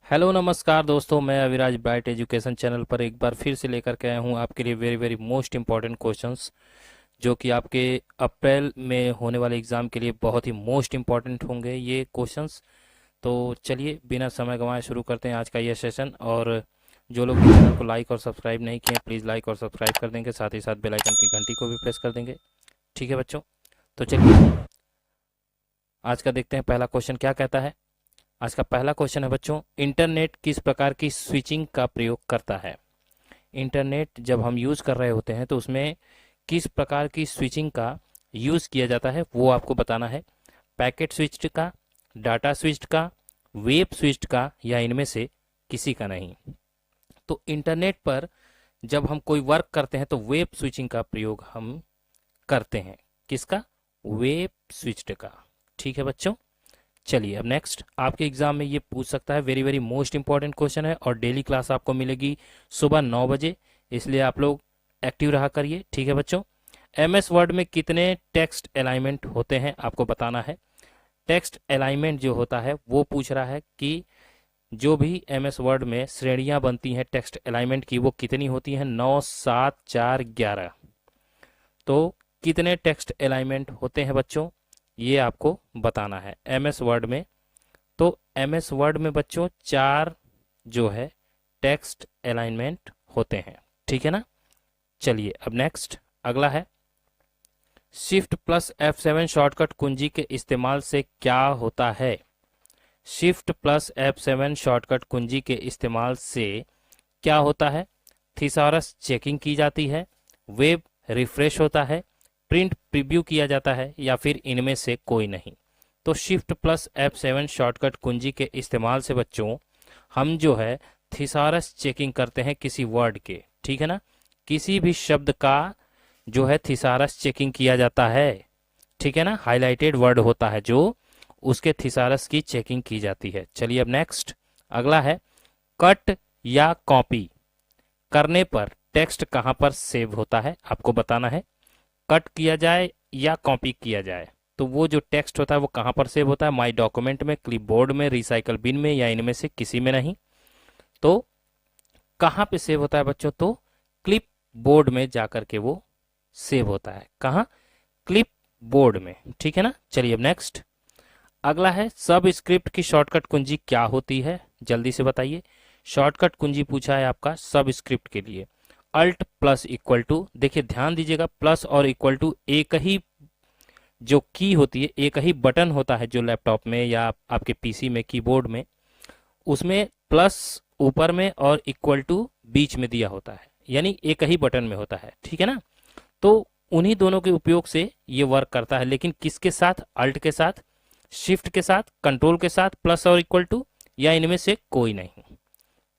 Hello नमस्कार दोस्तों, मैं अविराज ब्राइट एजुकेशन चैनल पर एक बार फिर से लेकर के आया हूँ आपके लिए very very most important questions, जो कि आपके अप्रैल में होने वाले एग्ज़ाम के लिए बहुत ही मोस्ट इम्पॉर्टेंट होंगे ये क्वेश्चंस। तो चलिए बिना समय गंवाए शुरू करते हैं आज का ये सेशन। और जो लोग भी चैनल को लाइक और सब्सक्राइब नहीं किए प्लीज़ लाइक और सब्सक्राइब कर देंगे, साथ ही साथ बेल आइकन की घंटी को भी प्रेस कर देंगे। ठीक है बच्चों, तो चलिए आज का देखते हैं पहला क्वेश्चन क्या कहता है। आज का पहला क्वेश्चन है बच्चों, इंटरनेट किस प्रकार की स्विचिंग का प्रयोग करता है। इंटरनेट जब हम यूज़ कर रहे होते हैं तो उसमें किस प्रकार की स्विचिंग का यूज़ किया जाता है वो आपको बताना है। पैकेट स्विच्ड का, डाटा स्विच्ड का, वेब स्विच्ड का, या इनमें से किसी का नहीं। तो इंटरनेट पर जब हम कोई वर्क करते हैं तो वेब स्विचिंग का प्रयोग हम करते हैं। किसका? वेब स्विच्ड का। ठीक है बच्चों, चलिए अब नेक्स्ट आपके एग्जाम में ये पूछ सकता है, very very most important question है और डेली क्लास आपको मिलेगी सुबह 9 बजे, इसलिए आप लोग एक्टिव रहा करिए। ठीक है बच्चों, एमएस वर्ड में कितने टेक्स्ट अलाइनमेंट होते हैं आपको बताना है। टेक्स्ट अलाइनमेंट जो होता है वो पूछ रहा है कि जो भी एमएस वर्ड में श्रेणियां बनती हैं टेक्स्ट अलाइनमेंट की वो कितनी होती हैं। 9, 7, 4, 11। तो कितने टेक्स्ट अलाइनमेंट होते हैं बच्चों, ये आपको बताना है एमएस वर्ड में। तो एमएस वर्ड में बच्चों 4 जो है टेक्स्ट अलाइनमेंट होते हैं। ठीक है ना। चलिए अब नेक्स्ट अगला है, शिफ्ट प्लस F7 शॉर्टकट कुंजी के इस्तेमाल से क्या होता है। शिफ्ट प्लस F7 शॉर्टकट कुंजी के इस्तेमाल से क्या होता है। थिसारस चेकिंग की जाती है, वेब रिफ्रेश होता है, प्रिंट प्रीव्यू किया जाता है, या फिर इनमें से कोई नहीं। तो शिफ्ट प्लस F7 शॉर्टकट कुंजी के इस्तेमाल से बच्चों हम जो है थिसारस चेकिंग करते हैं किसी वर्ड के। ठीक है ना, किसी भी शब्द का जो है थिसारस चेकिंग किया जाता है। ठीक है ना, हाईलाइटेड वर्ड होता है जो उसके थिसारस की चेकिंग की जाती है। चलिए अब नेक्स्ट अगला है, कट या कॉपी करने पर टेक्स्ट कहां पर सेव होता है आपको बताना है। कट किया जाए या कॉपी किया जाए तो वो जो टेक्स्ट होता है वो कहां पर सेव होता है। माई डॉक्यूमेंट में, क्लिपबोर्ड में, रिसाइकल बिन में, या इनमें से किसी में नहीं। तो कहां पे सेव होता है बच्चों, तो क्लिप बोर्ड में जाकर के वो सेव होता है। कहां? क्लिप बोर्ड में। ठीक है ना। चलिए अब नेक्स्ट अगला है, सब स्क्रिप्ट की शॉर्टकट कुंजी क्या होती है, जल्दी से बताइए। शॉर्टकट कुंजी पूछा है आपका सब स्क्रिप्ट के लिए। अल्ट प्लस इक्वल टू, देखिए ध्यान दीजिएगा, प्लस और इक्वल टू एक ही जो की होती है, एक ही बटन होता है जो लैपटॉप में या आपके पीसी में कीबोर्ड में, उसमें प्लस ऊपर में और इक्वल टू बीच में दिया होता है, यानी एक ही बटन में होता है। ठीक है ना। तो उन्हीं दोनों के उपयोग से ये वर्क करता है, लेकिन किसके साथ? अल्ट के साथ, शिफ्ट के साथ, कंट्रोल के साथ, प्लस और इक्वल टू, या इनमें से कोई नहीं।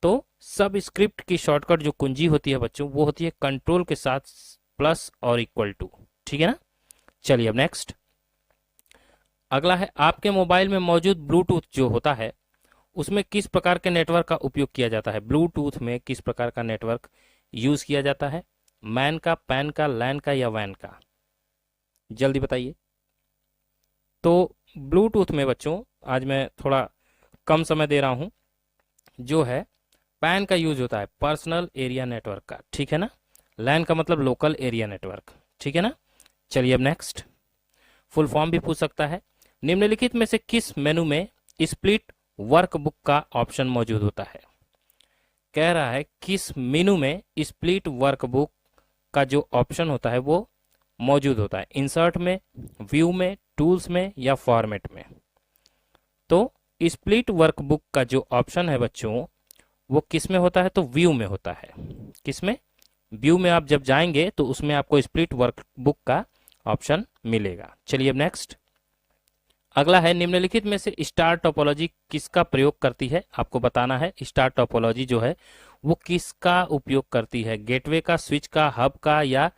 तो सब स्क्रिप्ट की शॉर्टकट जो कुंजी होती है बच्चों वो होती है कंट्रोल के साथ प्लस और इक्वल टू। ठीक है ना। चलिए अब नेक्स्ट अगला है, आपके मोबाइल में मौजूद ब्लूटूथ जो होता है उसमें किस प्रकार के नेटवर्क का उपयोग किया जाता है। ब्लूटूथ में किस प्रकार का नेटवर्क यूज किया जाता है। मैन का, पैन का, लैन का, या वैन का, जल्दी बताइए। तो ब्लूटूथ में बच्चों आज मैं थोड़ा कम समय दे रहा हूं, जो है पैन का यूज होता है पर्सनल एरिया नेटवर्क का। ठीक है ना। लैन का मतलब लोकल एरिया नेटवर्क। ठीक है ना। चलिए अब नेक्स्ट फुल फॉर्म भी पूछ सकता है, निम्नलिखित में से किस मेनू में स्प्लिट वर्कबुक का ऑप्शन मौजूद होता है। कह रहा है किस मेनू में स्प्लिट वर्कबुक का जो ऑप्शन होता है वो मौजूद होता है। इंसर्ट में, व्यू में, टूल्स में, या फॉर्मेट में। तो स्प्लिट वर्कबुक का जो ऑप्शन है बच्चों वो किस में होता है, तो व्यू में होता है। किस में? व्यू में आप जब जाएंगे तो उसमें आपको स्प्लिट वर्कबुक का ऑप्शन मिलेगा। चलिए अब नेक्स्ट अगला है, निम्नलिखित में से स्टार टोपोलॉजी किसका प्रयोग करती है आपको बताना है। स्टार टोपोलॉजी जो है वो किसका उपयोग करती है, गेटवे का, स्विच का, हब का, या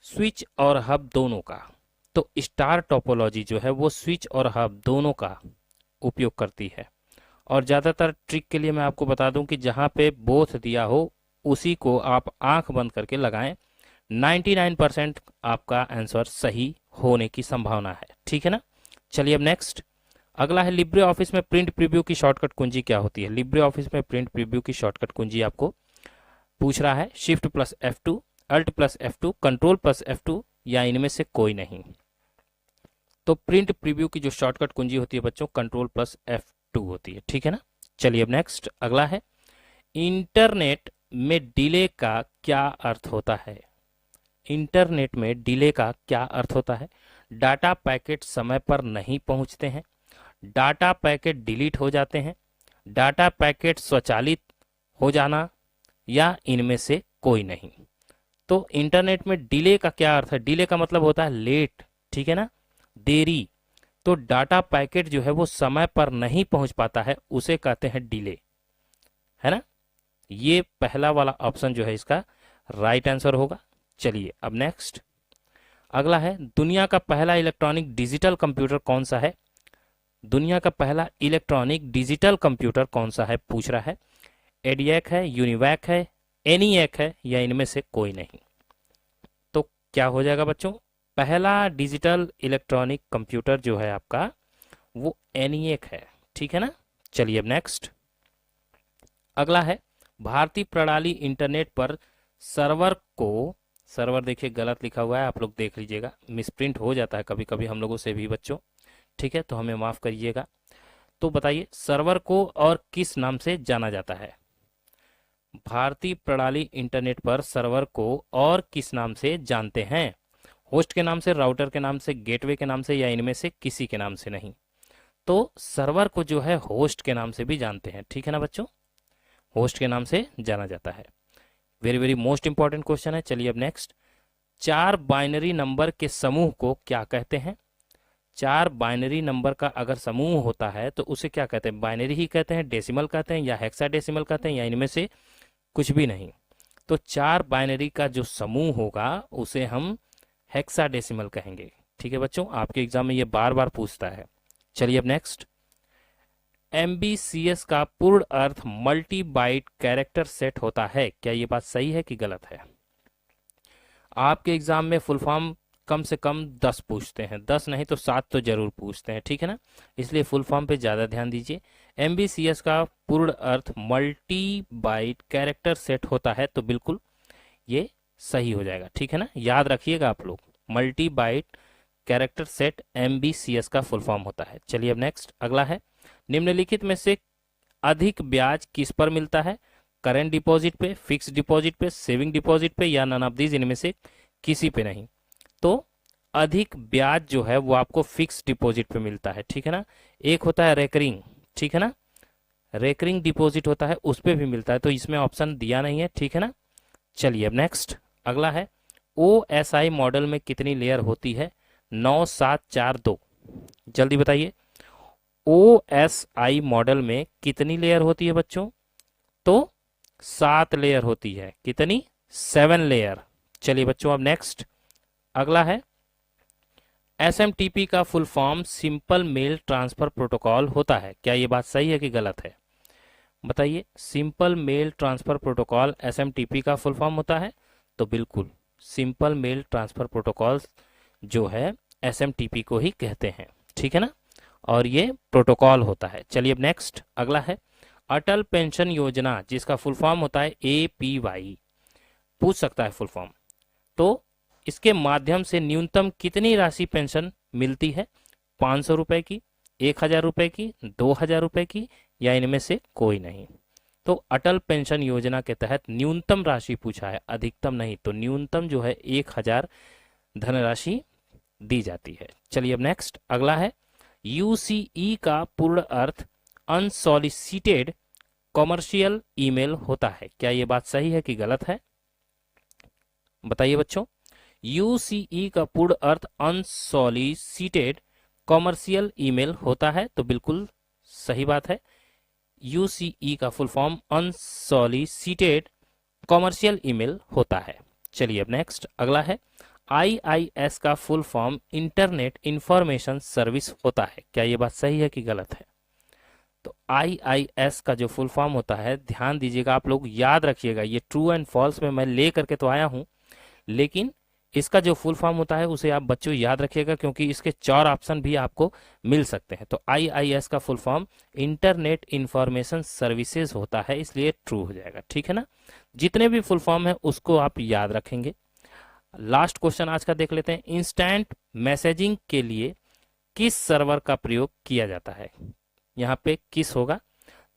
स्विच और हब दोनों का। तो स्टार टोपोलॉजी जो है वो स्विच और हब दोनों का उपयोग करती है। और ज़्यादातर ट्रिक के लिए मैं आपको बता दूं कि जहां पे बोथ दिया हो उसी को आप आंख बंद करके लगाएं। 99% आपका आंसर सही होने की संभावना है। ठीक है ना। चलिए अब नेक्स्ट अगला है लिब्रे ऑफिस में प्रिंट प्रीव्यू की शॉर्टकट कुंजी क्या होती है। लिब्रे ऑफिस में प्रिंट प्रीव्यू की शॉर्टकट कुंजी आपको पूछ रहा है, shift plus F2, alt plus F2, control plus F2 या इनमें से कोई नहीं। तो प्रिंट प्रीव्यू की जो शॉर्टकट कुंजी होती है बच्चों, कंट्रोल प्लस F2 होती है, ठीक है ना। चलिए अब नेक्स्ट अगला है, इंटरनेट में डिले का क्या अर्थ होता है। इंटरनेट में डिले का क्या अर्थ होता है। डाटा पैकेट समय पर नहीं पहुंचते हैं, डाटा पैकेट डिलीट हो जाते हैं, डाटा पैकेट स्वचालित हो जाना, या इनमें से कोई नहीं। तो इंटरनेट में डिले का क्या अर्थ है। डिले का मतलब होता है लेट, ठीक है ना, देरी। तो डाटा पैकेट जो है वो समय पर नहीं पहुंच पाता है, उसे कहते हैं डिले, है ना। ये पहला वाला ऑप्शन जो है इसका राइट आंसर होगा। चलिए अब नेक्स्ट अगला है, दुनिया का पहला इलेक्ट्रॉनिक डिजिटल कंप्यूटर कौन सा है। दुनिया का पहला इलेक्ट्रॉनिक डिजिटल कंप्यूटर कौन सा है पूछ रहा है। एडियक है, यूनिवैक है, एनीएक है, या इनमें से कोई नहीं। तो क्या हो जाएगा बच्चों, पहला डिजिटल इलेक्ट्रॉनिक कंप्यूटर जो है आपका वो एनीएक है, ठीक है ना। चलिए अब नेक्स्ट अगला है, भारतीय प्रणाली इंटरनेट पर सर्वर को, सर्वर देखिए गलत लिखा हुआ है, आप लोग देख लीजिएगा, मिसप्रिंट हो जाता है कभी कभी हम लोगों से भी बच्चों, ठीक है, तो हमें माफ करिएगा। तो बताइए सर्वर को और किस नाम से जाना जाता है। भारतीय प्रणाली इंटरनेट पर सर्वर को और किस नाम से जानते हैं। होस्ट के नाम से, राउटर के नाम से, गेटवे के नाम से, या इनमें से किसी के नाम से नहीं। तो सर्वर को जो है होस्ट के नाम से भी जानते हैं, ठीक है ना बच्चों, होस्ट के नाम से जाना जाता है। Very very most important question है। चलिए अब नेक्स्ट, 4 बाइनरी नंबर के समूह को क्या कहते हैं। 4 बाइनरी नंबर का अगर समूह होता है तो उसे क्या कहते हैं, बाइनरी ही कहते हैं, डेसिमल कहते हैं, या हेक्साडेसिमल कहते हैं, या इनमें से कुछ भी नहीं। तो 4 बाइनरी का जो समूह होगा उसे हम हेक्साडेसिमल कहेंगे, ठीक है बच्चों, आपके एग्जाम में ये बार बार पूछता है। चलिए अब नेक्स्ट, MBCS का पूर्ण अर्थ मल्टी बाइट कैरेक्टर सेट होता है, क्या ये बात सही है कि गलत है। आपके एग्जाम में फुल फॉर्म कम से कम 10 पूछते हैं, 10 नहीं तो 7 तो जरूर पूछते हैं, ठीक है ना, इसलिए फुल फॉर्म पे ज्यादा ध्यान दीजिए। MBCS का पूर्ण अर्थ मल्टी बाइट कैरेक्टर सेट होता है, तो बिल्कुल ये सही हो जाएगा, ठीक है ना, याद रखिएगा आप लोग, multi byte character set MBCS का फुल फॉर्म होता है। चलिए अब नेक्स्ट अगला है, निम्नलिखित में से अधिक ब्याज किस पर मिलता है। करेंट डिपॉजिट पे, फिक्स डिपॉजिट पे, सेविंग डिपॉजिट पे, या नन ऑफ दीज, इनमें से किसी पे नहीं। तो अधिक ब्याज जो है वो आपको फिक्स डिपॉजिट पे मिलता है, ठीक है ना। एक होता है रेकरिंग, ठीक है ना, रेकरिंग डिपॉजिट होता है उस पे भी मिलता है, तो इसमें ऑप्शन दिया नहीं है, ठीक है ना। चलिए अब नेक्स्ट अगला है, OSI मॉडल में कितनी लेयर होती है। 9 7 4 2, जल्दी बताइए। OSI मॉडल में कितनी लेयर होती है बच्चों, तो 7 लेयर होती है, कितनी, 7 लेयर। चलिए बच्चों अब नेक्स्ट अगला है, SMTP का full form simple mail transfer protocol होता है, क्या ये बात सही है कि गलत है। बताइए, simple mail transfer protocol SMTP का फुल फॉर्म होता है, तो बिल्कुल सिंपल मेल ट्रांसफर प्रोटोकॉल जो है SMTP को ही कहते हैं, ठीक है ना, और ये प्रोटोकॉल होता है। चलिए अब नेक्स्ट अगला है, अटल पेंशन योजना जिसका फुल फॉर्म होता है APY, पूछ सकता है फुल फॉर्म, तो इसके माध्यम से न्यूनतम कितनी राशि पेंशन मिलती है। 500 रुपए की, 1000 रुपए की, 2000 रुपए की, या इनमें से कोई नहीं। तो अटल पेंशन योजना के तहत न्यूनतम राशि पूछा है, अधिकतम नहीं, तो न्यूनतम जो है 1000 धनराशि दी जाती है। चलिए अब नेक्स्ट अगला है, UCE का पूर्ण अर्थ अनसॉलिसिटेड कॉमर्शियल ईमेल होता है, क्या ये बात सही है कि गलत है। बताइए बच्चों, UCE का पूर्ण अर्थ अनसॉलिसिटेड कॉमर्शियल ईमेल होता है, तो बिल्कुल सही बात है, UCE का full form unsolicited commercial email होता है। चलिए अब नेक्स्ट अगला है, IIS का full form internet information service होता है, क्या ये बात सही है कि गलत है। तो IIS का जो फुल फॉर्म होता है, ध्यान दीजिएगा आप लोग, याद रखिएगा, ये ट्रू एंड फॉल्स में मैं ले करके तो आया हूं, लेकिन इसका जो फुल फॉर्म होता है उसे आप बच्चों याद रखिएगा, क्योंकि इसके 4 ऑप्शन भी आपको मिल सकते हैं। तो IIS का full form internet information services होता है, इसलिए ट्रू हो जाएगा। ठीक है ना, जितने भी फुल फॉर्म है उसको आप याद रखेंगे। लास्ट क्वेश्चन आज का देख लेते हैं। इंस्टेंट मैसेजिंग के लिए किस सर्वर का प्रयोग किया जाता है? यहाँ पे किस होगा,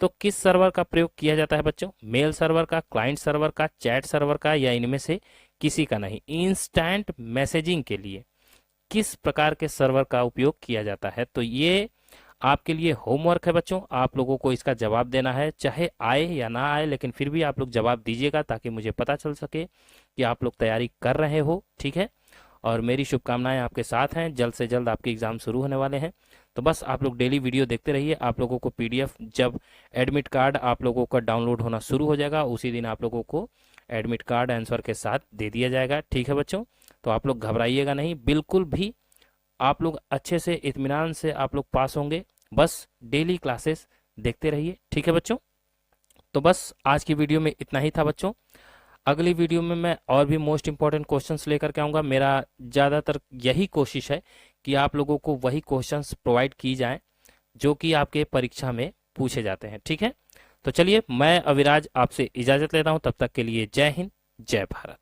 तो किस सर्वर का प्रयोग किया जाता है बच्चों? मेल सर्वर का, क्लाइंट सर्वर का, चैट सर्वर का, या इनमें से किसी का नहीं? इंस्टेंट मैसेजिंग के लिए किस प्रकार के सर्वर का उपयोग किया जाता है? तो ये आपके लिए होमवर्क है बच्चों, आप लोगों को इसका जवाब देना है, चाहे आए या ना आए, लेकिन फिर भी आप लोग जवाब दीजिएगा ताकि मुझे पता चल सके कि आप लोग तैयारी कर रहे हो। ठीक है, और मेरी शुभकामनाएं आपके साथ हैं, जल्द से जल्द आपके एग्जाम शुरू होने वाले हैं। तो बस आप लोग डेली वीडियो देखते रहिए। आप लोगों को PDF, जब एडमिट कार्ड आप लोगों का डाउनलोड होना शुरू हो जाएगा उसी दिन आप लोगों को एडमिट कार्ड आंसर के साथ दे दिया जाएगा। ठीक है बच्चों, तो आप लोग घबराइएगा नहीं बिल्कुल भी, आप लोग अच्छे से इत्मीनान से आप लोग पास होंगे। बस डेली क्लासेस देखते रहिए। ठीक है बच्चों, तो बस आज की वीडियो में इतना ही था बच्चों। अगली वीडियो में मैं और भी मोस्ट इंपॉर्टेंट क्वेश्चंस लेकर के आऊँगा। मेरा ज़्यादातर यही कोशिश है कि आप लोगों को वही क्वेश्चंस प्रोवाइड की जाएं जो कि आपके परीक्षा में पूछे जाते हैं। ठीक है, तो चलिए मैं अविराज आपसे इजाज़त लेता हूं, तब तक के लिए जय हिंद, जय भारत।